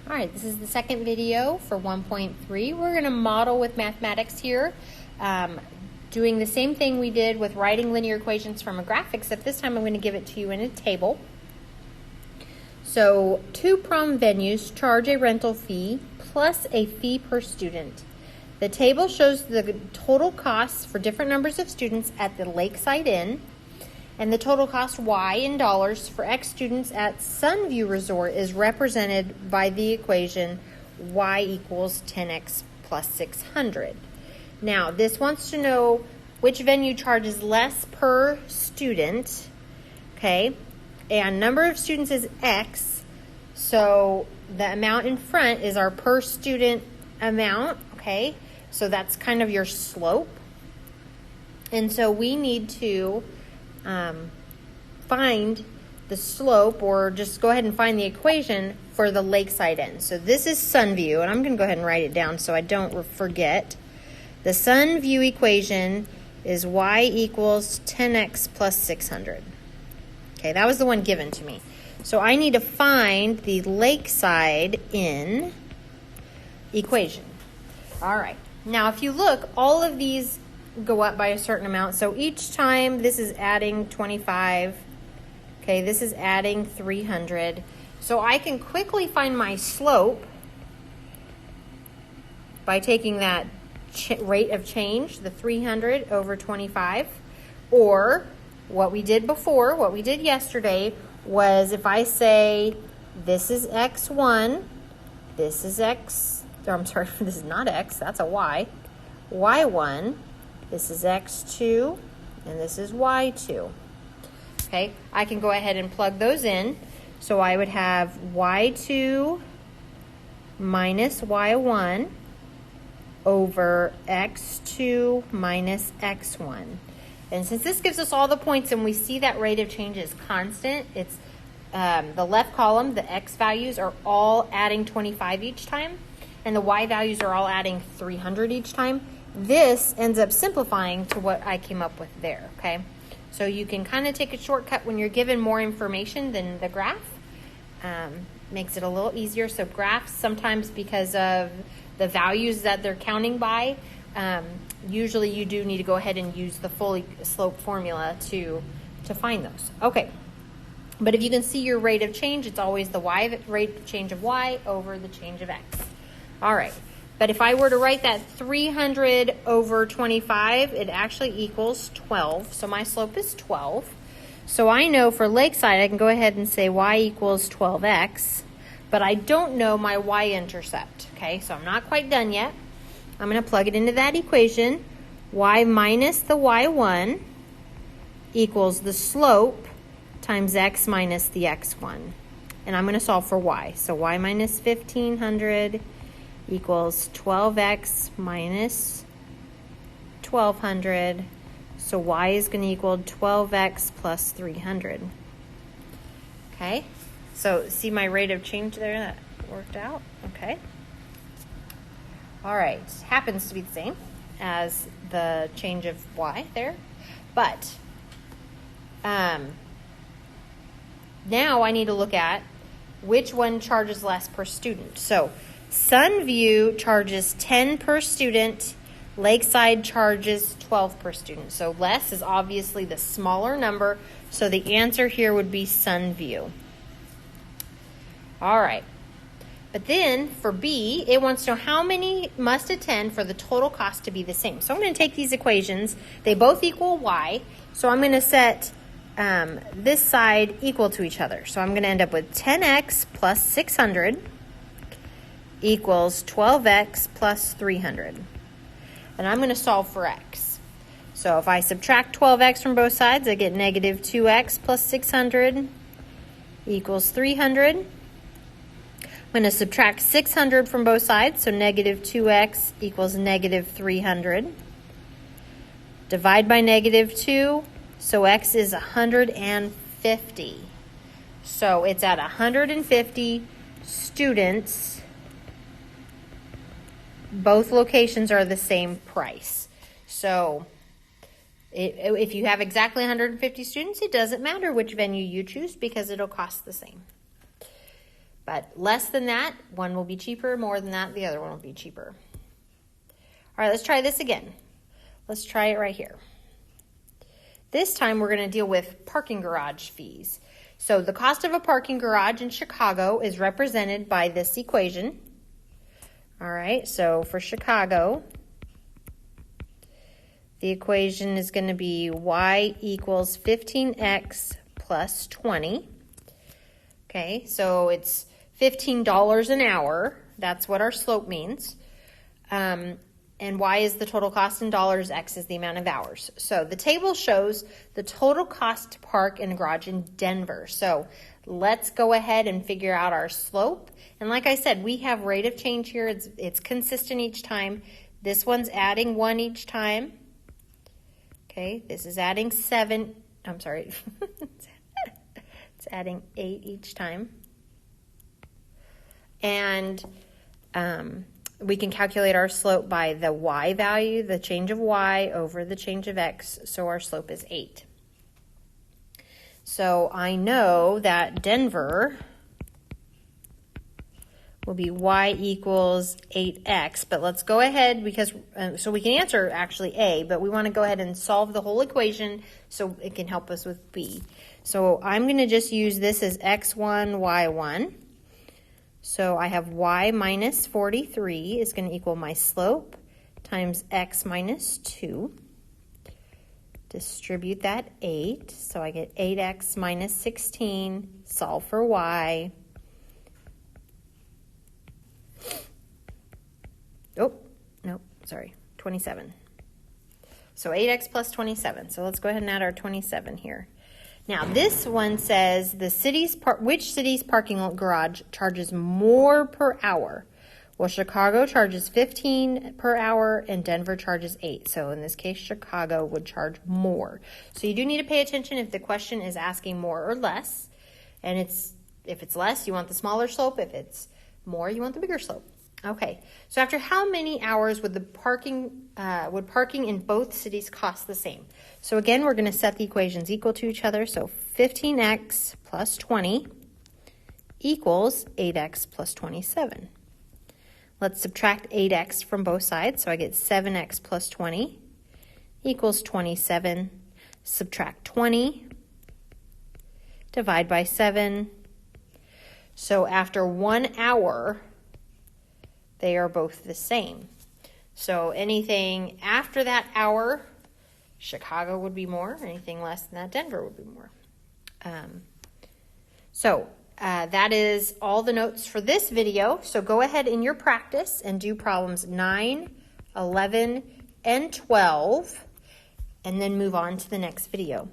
All right, this is the second video for 1.3. We're going to model with mathematics here, doing the same thing we did with writing linear equations from a graph, except this time I'm going to give it to you in a table. So, two prom venues charge a rental fee plus a fee per student. The table shows the total costs for different numbers of students at the Lakeside Inn, and the total cost Y in dollars for X students at Sunview Resort is represented by the equation Y equals 10X plus 600. Now, this wants to know which venue charges less per student, okay? And number of students is X, so the amount in front is our per student amount, okay? So that's kind of your slope. And so we need to find the slope, or just go ahead and find the equation for the Lakeside Inn. So this is Sunview, and I'm going to go ahead and write it down so I don't forget. The Sunview equation is Y equals 10X plus 600. Okay, that was the one given to me. So I need to find the Lakeside Inn equation. All right. Now, if you look, all of these go up by a certain amount. So each time this is adding 25. Okay, this is adding 300. So I can quickly find my slope by taking that rate of change, the 300 over 25. Or what we did before, what we did yesterday, was if I say this is x1, this is x, I'm sorry, this is not x, that's a y, y1, this is x2, and this is y2. Okay, I can go ahead and plug those in. So I would have y2 minus y1 over x2 minus x1. And since this gives us all the points and we see that rate of change is constant, it's the left column, the x values are all adding 25 each time, and the y values are all adding 300 each time. This ends up simplifying to what I came up with there, okay? So you can kind of take a shortcut when you're given more information than the graph. Makes it a little easier. So graphs, sometimes because of the values that they're counting by, usually you do need to go ahead and use the full slope formula to find those. Okay, but if you can see your rate of change, it's always the rate of change of y over the change of x. All right, but if I were to write that 300 over 25, it actually equals 12. So my slope is 12. So I know for Lakeside, I can go ahead and say y equals 12x, but I don't know my y-intercept, okay? So I'm not quite done yet. I'm going to plug it into that equation. Y minus the y1 equals the slope times x minus the x1. And I'm going to solve for y. So y minus 1500 equals 12x minus 1200. So y is going to equal 12x plus 300. Okay, so see my rate of change there that worked out? Okay. All right, happens to be the same as the change of y there. But now I need to look at which one charges less per student. So Sunview charges 10 per student. Lakeside charges 12 per student. So less is obviously the smaller number. So the answer here would be Sunview. All right. But then for B, it wants to know how many must attend for the total cost to be the same. So I'm going to take these equations. They both equal y. So I'm going to set this side equal to each other. So I'm going to end up with 10x plus 600 equals 12x plus 300. And I'm going to solve for x. So if I subtract 12x from both sides, I get negative 2x plus 600 equals 300. I'm going to subtract 600 from both sides, so negative 2x equals negative 300. Divide by negative 2, so x is 150. So it's at 150 students. Both locations are the same price. So if you have exactly 150 students, it doesn't matter which venue you choose because it'll cost the same. But less than that, one will be cheaper. More than that, the other one will be cheaper. All right, let's try this again. Let's try it right here. This time we're going to deal with parking garage fees. So the cost of a parking garage in Chicago is represented by this equation. All right, so for Chicago, the equation is going to be y equals 15x plus 20. Okay, so it's $15 an hour. That's what our slope means. And y is the total cost in dollars, x is the amount of hours. So the table shows the total cost to park in a garage in Denver. So let's go ahead and figure out our slope. And like I said, we have rate of change here. It's consistent each time. This one's adding 1 each time. Okay, this is adding 7. I'm sorry. It's adding 8 each time. And we can calculate our slope by the y value, the change of y over the change of x, so our slope is 8. So I know that Denver will be y equals 8x, but let's go ahead because, so we can answer actually A, but we want to go ahead and solve the whole equation so it can help us with B. So I'm going to just use this as x1, y1. So I have y minus 43 is going to equal my slope times x minus 2. Distribute that 8. So I get 8x minus 16. Solve for y. Oh, no, sorry, 27. So 8x plus 27. So let's go ahead and add our 27 here. Now, this one says which city's parking garage charges more per hour? Well, Chicago charges 15 per hour and Denver charges 8. So in this case, Chicago would charge more. So you do need to pay attention if the question is asking more or less. And if it's less, you want the smaller slope. If it's more, you want the bigger slope. Okay, so after how many hours would parking in both cities cost the same? So again, we're going to set the equations equal to each other. So 15x plus 20 equals 8x plus 27. Let's subtract 8x from both sides. So I get 7x plus 20 equals 27. Subtract 20. Divide by 7. So after 1 hour, they are both the same. So anything after that hour, Chicago would be more. Anything less than that, Denver would be more. That is all the notes for this video. So go ahead in your practice and do problems 9, 11, and 12, and then move on to the next video.